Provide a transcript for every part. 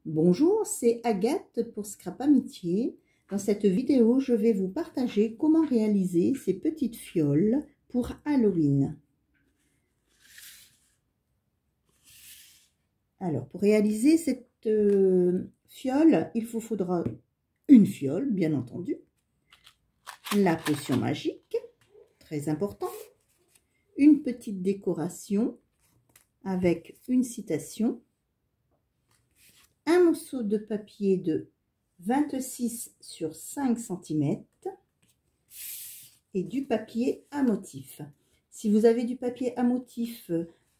Bonjour, c'est Agathe pour Scrap Amitié. Dans cette vidéo, je vais vous partager comment réaliser ces petites fioles pour Halloween. Alors, pour réaliser cette fiole, il vous faudra une fiole, bien entendu, la potion magique, très important, une petite décoration avec une citation, un morceau de papier de 26 sur 5 cm et du papier à motif. Si vous avez du papier à motif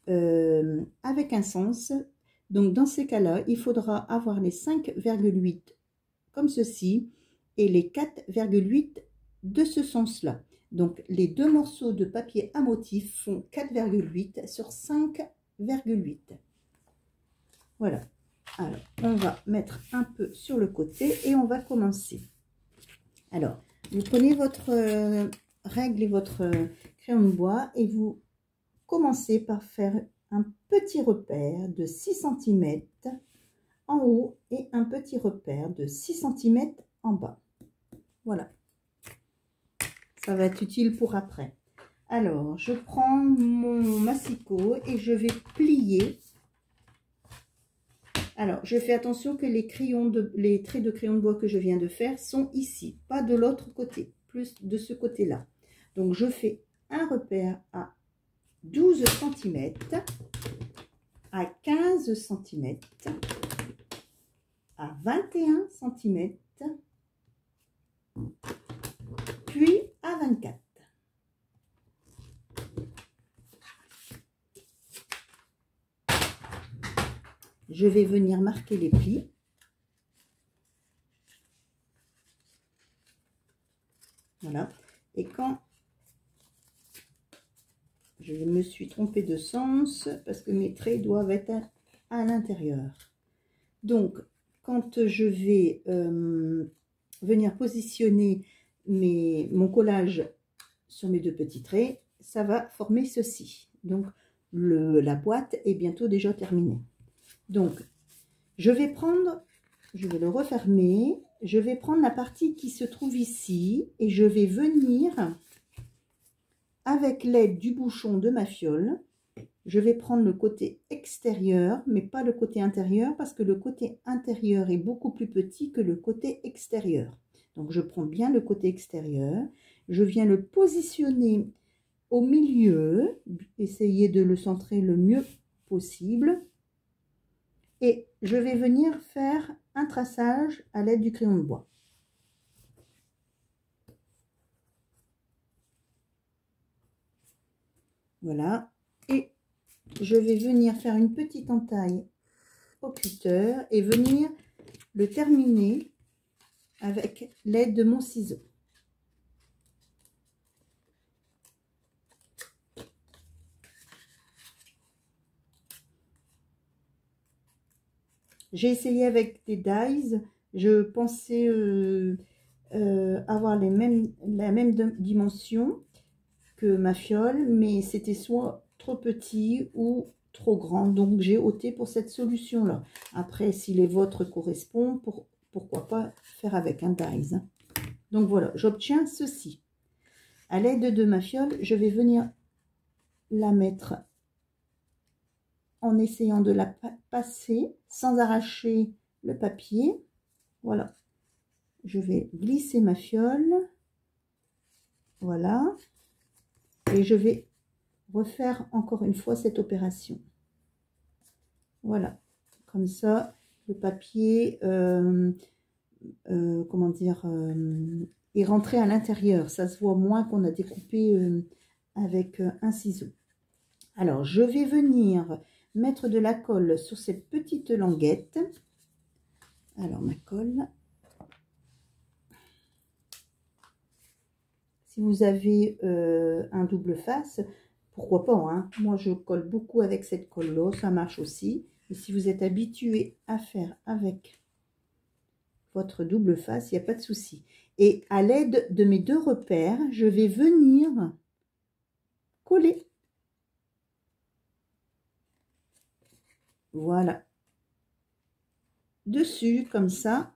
avec un sens, donc dans ces cas-là, il faudra avoir les 5,8 comme ceci et les 4,8 de ce sens-là. Donc les deux morceaux de papier à motif font 4,8 sur 5,8. Voilà. Alors, on va mettre un peu sur le côté et on va commencer. Alors, vous prenez votre règle et votre crayon de bois et vous commencez par faire un petit repère de 6 cm en haut et un petit repère de 6 cm en bas. Voilà. Ça va être utile pour après. Alors, je prends mon massicot et je vais plier. Alors, je fais attention que les traits de crayon de bois que je viens de faire sont ici, pas de l'autre côté, plus de ce côté-là. Donc, je fais un repère à 12 cm, à 15 cm, à 21 cm, puis à 24. Je vais venir marquer les plis. Voilà. Et quand je me suis trompée de sens, parce que mes traits doivent être à l'intérieur. Donc, quand je vais venir positionner mon collage sur mes deux petits traits, ça va former ceci. Donc, la boîte est bientôt déjà terminée. Donc, je vais le refermer, je vais prendre la partie qui se trouve ici et je vais venir, avec l'aide du bouchon de ma fiole, je vais prendre le côté extérieur, mais pas le côté intérieur, parce que le côté intérieur est beaucoup plus petit que le côté extérieur. Donc, je prends bien le côté extérieur, je viens le positionner au milieu, essayer de le centrer le mieux possible. Et je vais venir faire un traçage à l'aide du crayon de bois. Voilà. Et je vais venir faire une petite entaille au cutter et venir le terminer avec l'aide de mon ciseau. J'ai essayé avec des dies, je pensais avoir la même dimension que ma fiole, mais c'était soit trop petit ou trop grand, donc j'ai opté pour cette solution là. Après, si les vôtres correspondent, pourquoi pas faire avec un dies. Donc voilà, j'obtiens ceci. À l'aide de ma fiole, je vais venir la mettre en essayant de la passer sans arracher le papier. Voilà, je vais glisser ma fiole, voilà, et je vais refaire encore une fois cette opération. Voilà, comme ça, le papier, comment dire, est rentré à l'intérieur. Ça se voit moins qu'on a découpé avec un ciseau. Alors, je vais venir mettre de la colle sur cette petite languette. Alors, ma colle. Si vous avez un double face, pourquoi pas, hein? Moi, je colle beaucoup avec cette colle-là, ça marche aussi. Et si vous êtes habitué à faire avec votre double face, il n'y a pas de souci. Et à l'aide de mes deux repères, je vais venir coller. Voilà. dessus, comme ça.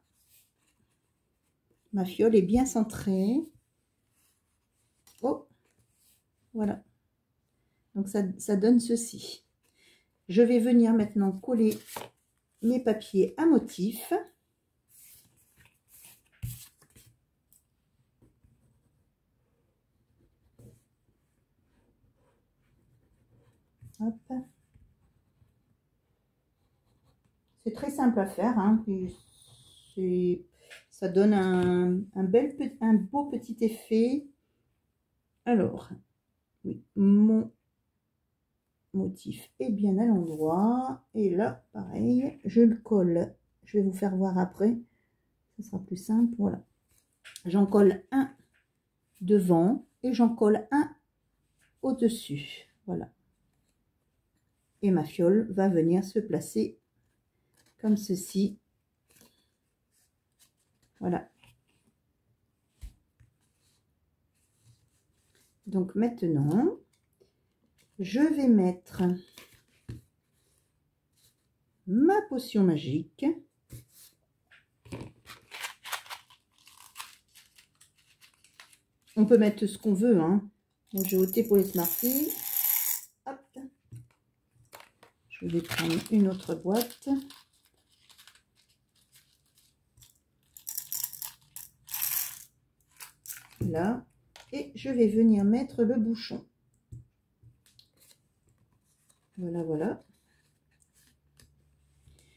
Ma fiole est bien centrée. Oh, voilà. Donc ça donne ceci. Je vais venir maintenant coller mes papiers à motif. Hop. C'est très simple à faire, hein. Puis ça donne un beau petit effet. Alors, oui, mon motif est bien à l'endroit. Et là, pareil, je le colle. Je vais vous faire voir après. Ce sera plus simple. Voilà. J'en colle un devant et j'en colle un au-dessus. Voilà. Et ma fiole va venir se placer comme ceci. Voilà. Donc maintenant, je vais mettre ma potion magique. On peut mettre ce qu'on veut, hein. Donc j'ai opté pour les Smarties. Hop. Je vais prendre une autre boîte. Là. Et je vais venir mettre le bouchon. Voilà, voilà.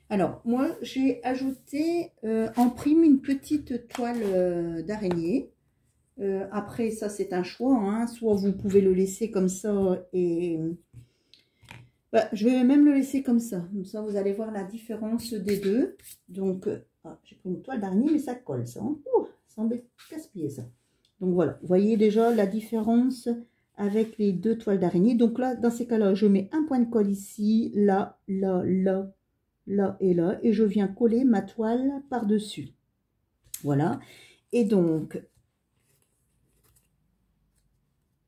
Alors, moi, j'ai ajouté en prime une petite toile d'araignée. Après, ça, c'est un choix, hein. Soit vous pouvez le laisser comme ça et... Bah, je vais même le laisser comme ça. Comme ça, vous allez voir la différence des deux. Donc, j'ai pris une toile d'araignée, mais ça colle, ça. Hein. Ouh, ça embête casse-pied, ça. Donc, voilà. Vous voyez déjà la différence avec les deux toiles d'araignée. Donc là, dans ces cas-là, je mets un point de colle ici, là, là, là, là et là. Et je viens coller ma toile par-dessus. Voilà. Et donc,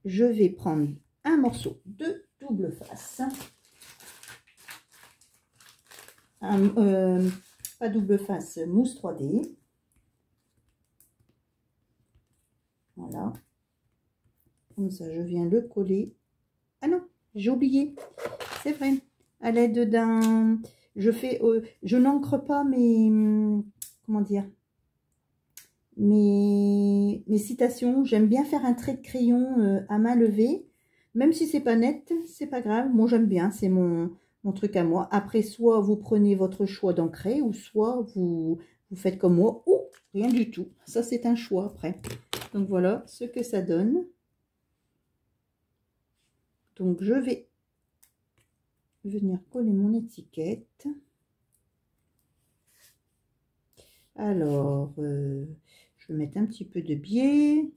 je vais prendre un morceau de double face. Pas double face, mousse 3D. Voilà. Comme ça, je viens le coller. Ah non, j'ai oublié. C'est vrai. À l'aide d'un... je n'encre pas mes... Comment dire? Mes citations. J'aime bien faire un trait de crayon à main levée. Même si c'est pas net, c'est pas grave. Moi, j'aime bien. C'est mon truc à moi. Après, soit vous prenez votre choix d'encrer, ou soit vous faites comme moi, ou rien du tout. Ça, c'est un choix après. Donc, voilà ce que ça donne. Donc, je vais venir coller mon étiquette. Alors, je vais mettre un petit peu de biais.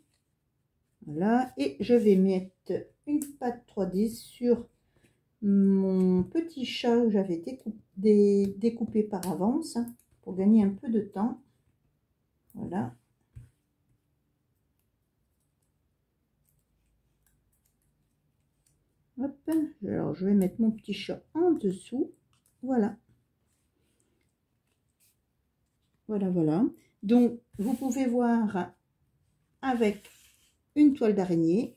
Voilà. Et je vais mettre une pâte 3D sur mon petit chat que j'avais découpé par avance pour gagner un peu de temps. Voilà. Hop. Alors je vais mettre mon petit chat en dessous. Voilà. Voilà, voilà. Donc vous pouvez voir avec une toile d'araignée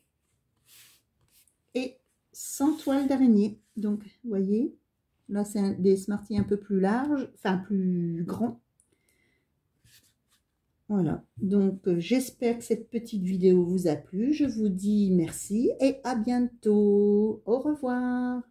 et sans toile d'araignée. Donc vous voyez, là c'est des Smarties un peu plus larges, enfin plus grands. Voilà, donc j'espère que cette petite vidéo vous a plu. Je vous dis merci et à bientôt. Au revoir.